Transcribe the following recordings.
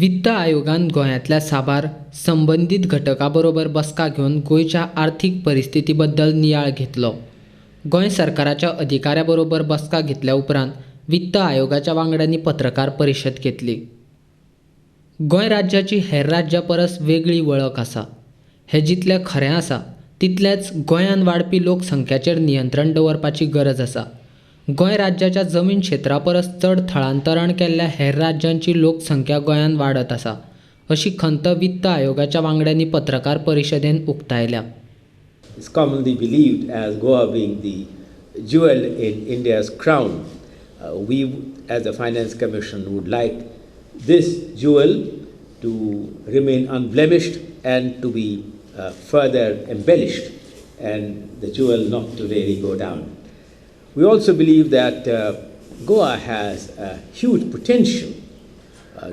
वित्त आयोगान गोंयांतल्या साबार संबंधीत घटकाबरोबर बसका घेवन गोंयच्या आर्थीक परिस्थितीबद्दल नियाळ घेतलो. गोंय सरकाराच्या अधिकाऱ्याबरोबर बसका घेतल्या उपरांत वित्त आयोगाच्या वांगड्यांनी पत्रकार परिशद घेतली. गोंय राज्याची हेर राज्यां परस वेगळी वळख आसा. हें जितलें खरें आसा तितलेंच गोंयांत वाडपी लोकसंख्येचेर नियंत्रण दवरपाची गरज आसा. गोंय राज्याच्या जमीन क्षेत्रा परस चड थळांतरण केल्ल्या हेर राज्यांची लोकसंख्या गोंयांत वाडत आसा, अशी खंत वित्त आयोगाच्या वांगड्यांनी पत्रकार परिशदेंत उक्तायल्या. It's commonly believed as Goa being the jewel in India's crown. We as the Finance Commission would like this jewel to remain unblemished and to be further embellished and the jewel not to really go down. We also believe that Goa has huge potential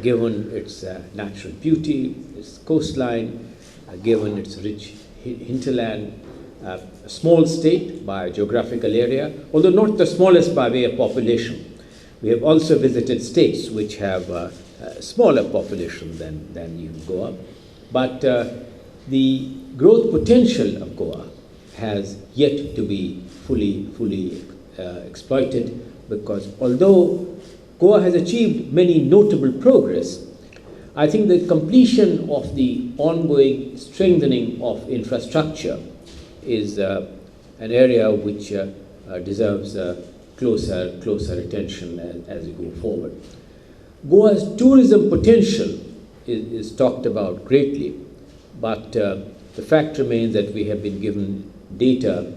given its natural beauty, its coastline, given its rich hinterland, a small state by geographical area, although not the smallest by way of population. We have also visited states which have a smaller population than even Goa. But the growth potential of Goa has yet to be fully exploited, because although Goa has achieved many notable progress, I think the completion of the ongoing strengthening of infrastructure is an area which deserves closer attention as we go forward. Goa's tourism potential is talked about greatly, but the fact remains that we have been given data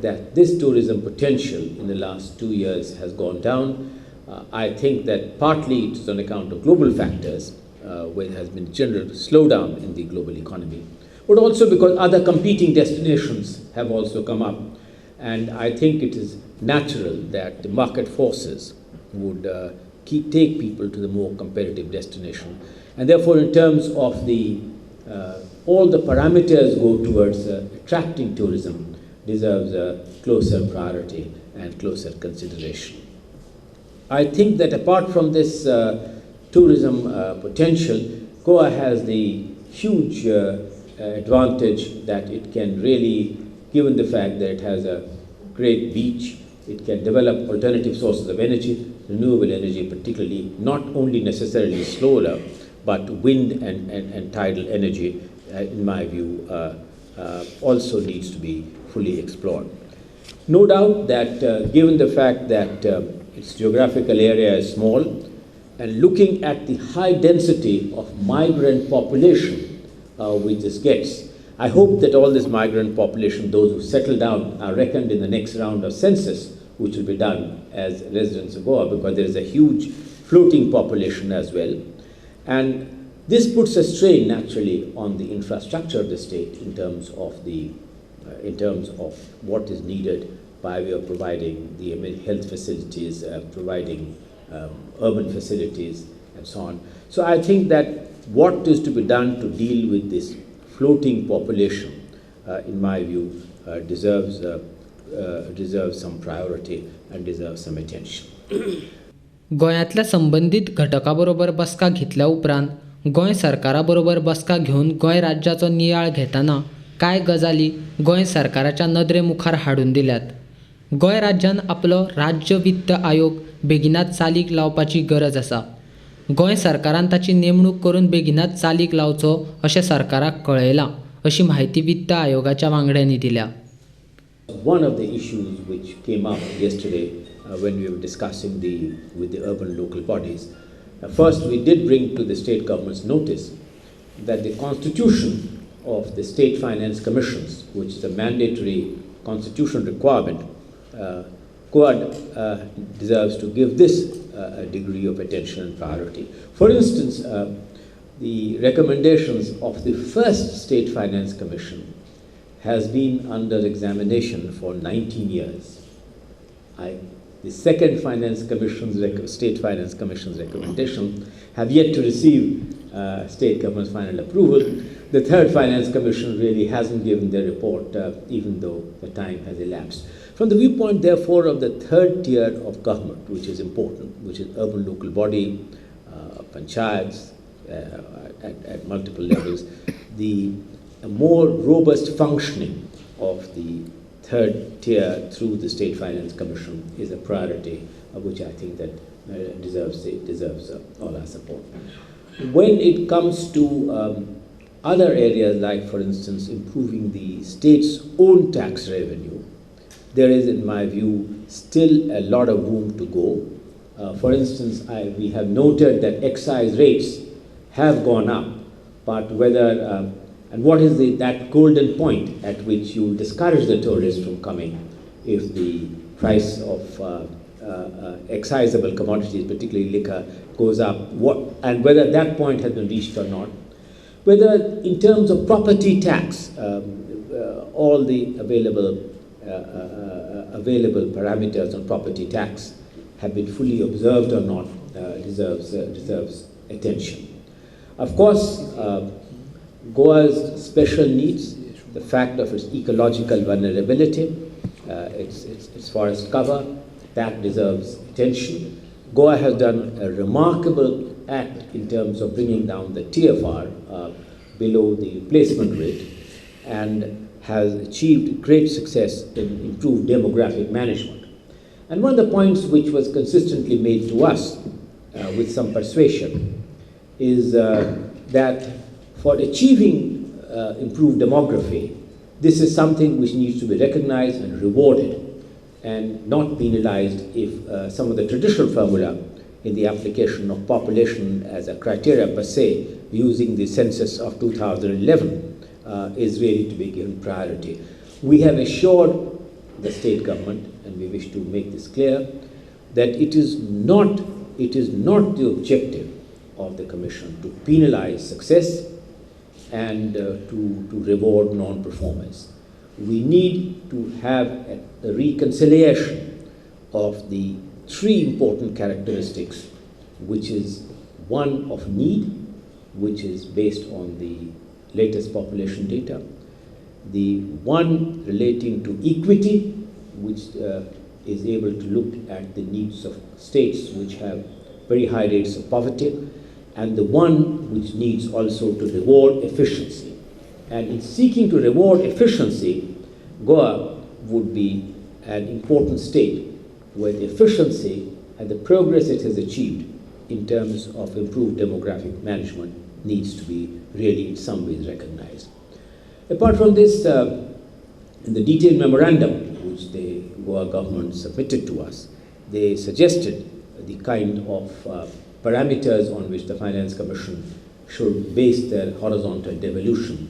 that this tourism potential in the last 2 years has gone down. I think that partly it is on account of global factors, where there has been a general slowdown in the global economy, but also because other competing destinations have also come up. And I think it is natural that the market forces would take people to the more competitive destination. And therefore, in terms of the all the parameters go towards attracting tourism deserves a closer priority and closer consideration. I think that apart from this tourism potential, Goa has the huge advantage that it can really, given the fact that it has a great beach, it can develop alternative sources of energy, renewable energy particularly, not only necessarily solar, but wind and tidal energy, in my view, also needs to be fully explored. No doubt that given the fact that its geographical area is small, and looking at the high density of migrant population which this gets, I hope that all this migrant population, those who settle down, are reckoned in the next round of census, which will be done as residents of Goa, because there is a huge floating population as well. And this puts a strain naturally on the infrastructure of the state in terms of what is needed by way of providing the health facilities, providing urban facilities, and so on. So I think that what is to be done to deal with this floating population, in my view, deserves some priority and deserves some attention. गोंयांतल्या संबंधीत घटकाबरोबर बसका घेतल्या उपरांत गोंय सरकाराबरोबर बसका घेवन गोंय राज्याचो नियाळ घेताना कांय गजाली गोंय सरकाराच्या नदरे मुखार हाडून दिल्यात. गोंय राज्यान आपलो राज्य वित्त आयोग बेगिनात चालीक लावपाची गरज आसा. गोंय सरकारान ताची नेमणूक करून बेगिनात चालीक लावचो अशें सरकाराक कळयलां, अशी माहिती वित्त आयोगाच्या वांगड्यांनी दिल्या. One of the issues which came up yesterday when we were discussing with the urban local bodies, first we did bring to the state government's notice that the constitution of the state finance commissions, which is a mandatory constitutional requirement, Goa deserves to give this a degree of attention and priority. For instance, the recommendations of the first State Finance Commission has been under examination for 19 years. The second State Finance Commission's recommendation have yet to receive State Government's final approval. The third Finance Commission really hasn't given their report, even though the time has elapsed. From the viewpoint, therefore, of the third tier of government, which is important, which is urban local body, panchayats, at multiple levels, the more robust functioning of the third tier through the State Finance Commission is a priority, which I think that deserves all our support. When it comes to other areas, like for instance improving the state's own tax revenue, there is, in my view, still a lot of room to go. For instance, we have noted that excise rates have gone up, but whether and what is that golden point at which you discourage the tourists from coming if the price of excisable commodities, particularly liquor, goes up, and whether that point has been reached or not. Whether in terms of property tax, all the available parameters on property tax have been fully observed or not, deserves attention. Of course, Goa's special needs, the fact of its ecological vulnerability, its forest cover, that deserves attention. Goa has done a remarkable act in terms of bringing down the TFR below the replacement rate, and has achieved great success in improved demographic management. And one of the points which was consistently made to us with some persuasion is that for achieving improved demography, this is something which needs to be recognized and rewarded, and not penalized if some of the traditional formula in the application of population as a criteria per se, using the census of 2011, is really to be given priority. We have assured the state government, and we wish to make this clear, that it is not the objective of the Commission to penalize success and to reward non-performance. We need to have a reconciliation of the three important characteristics, which is one of need, which is based on the latest population data, the one relating to equity, which is able to look at the needs of states which have very high rates of poverty, and the one which needs also to reward efficiency. And in seeking to reward efficiency, Goa would be an important state where the efficiency and the progress it has achieved in terms of improved demographic management needs to be really in some ways recognized. Apart from this, in the detailed memorandum which the Goa government submitted to us, they suggested the kind of parameters on which the Finance Commission should base their horizontal devolution.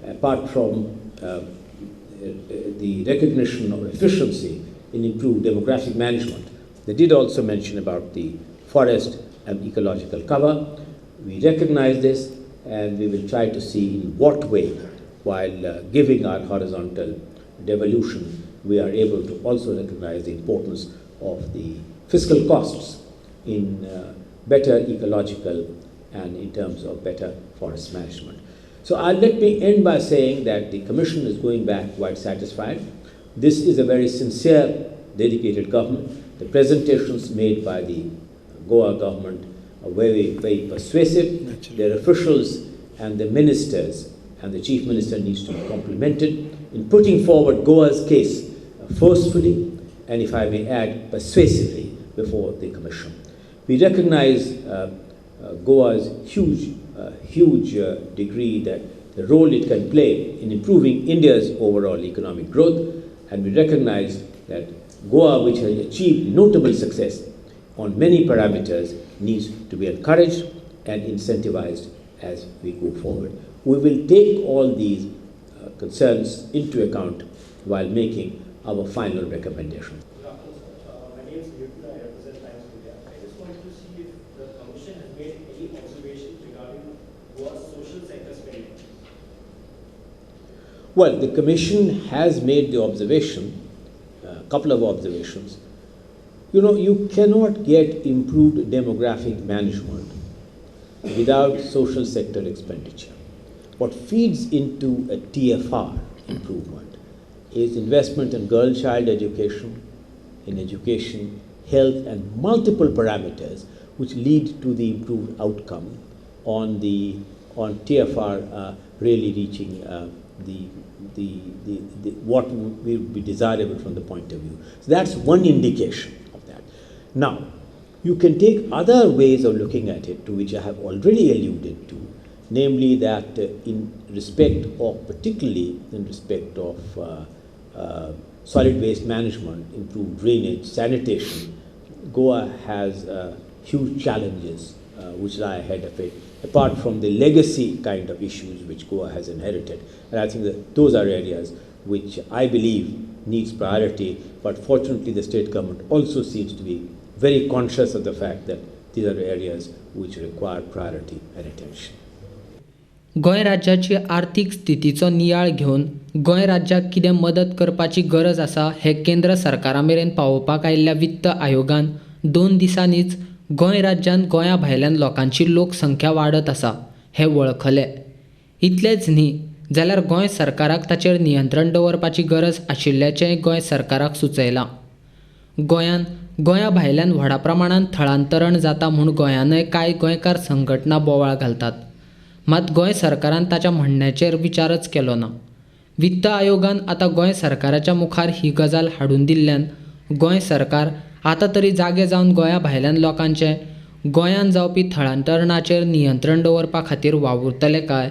Apart from the recognition of efficiency in improved demographic management, they did also mention about the forest and ecological cover. We recognize this, and we will try to see in what way, while giving our horizontal devolution, we are able to also recognize the importance of the fiscal costs in better ecological and in terms of better forest management. So let me end by saying that the Commission is going back quite satisfied. This is a very sincere, dedicated government. The presentations made by the Goa government are very, very persuasive. Naturally. Their officials and the ministers and the Chief Minister needs to be complimented in putting forward Goa's case forcefully and, if I may add, persuasively before the Commission. We recognize Goa's huge degree, that the role it can play in improving India's overall economic growth, and we recognize that Goa, which has achieved notable success on many parameters, needs to be encouraged and incentivized as we go forward. We will take all these concerns into account while making our final recommendation. My name is Newton. I represent Times India. I just wanted to see if the Commission has made any observations regarding Goa's social sector spending. Well, the Commission has made the observation, a couple of observations. You cannot get improved demographic management without social sector expenditure. What feeds into a TFR improvement is investment in girl-child education, health, and multiple parameters which lead to the improved outcome. on TFR really reaching what will be desirable from the point of view. So that's one indication of that. Now, you can take other ways of looking at it, to which I have already alluded to, namely that particularly in respect of solid waste management, improved drainage, sanitation, Goa has huge challenges which lie ahead of it, apart from the legacy kind of issues which Goa has inherited. And I think that those are areas which I believe needs priority, but fortunately the state government also seems to be very conscious of the fact that these are areas which require priority and attention. Goa राज्याची आर्थीक स्थितीचो नियाळ घेवन गोंय राज्याक कितें मदत करपाची गरज आसा हें केंद्र सरकारा मेरेन पावोवपाक आयिल्ल्या वित्त आयोगान 2 दिसांनीच गोंय राज्यांत गोंया भायल्यान लोकांची लोकसंख्या वाडत आसा हें वळखलें. इतलेंच न्ही, जाल्यार गोंय सरकाराक ताचेर नियंत्रण दवरपाची गरज आशिल्ल्याचेंय गोंय सरकाराक सुचयलां. गोंया भायल्यान व्हडा प्रमाणांत थळांतरण जाता म्हूण गोंयानय कांय गोंयकार संघटना बोवाळ घालतात. मात गोंय सरकारान ताच्या म्हणण्याचेर विचारच केलो ना. वित्त आयोगान आतां गोंय सरकाराच्या मुखार ही गजाल हाडून दिल्ल्यान गोंय सरकार आतां तरी जागे जावन गोंया भायल्यान लोकांचें गोंयांत जावपी थळांतरणाचेर नियंत्रण दवरपा खातीर वावुरतले काय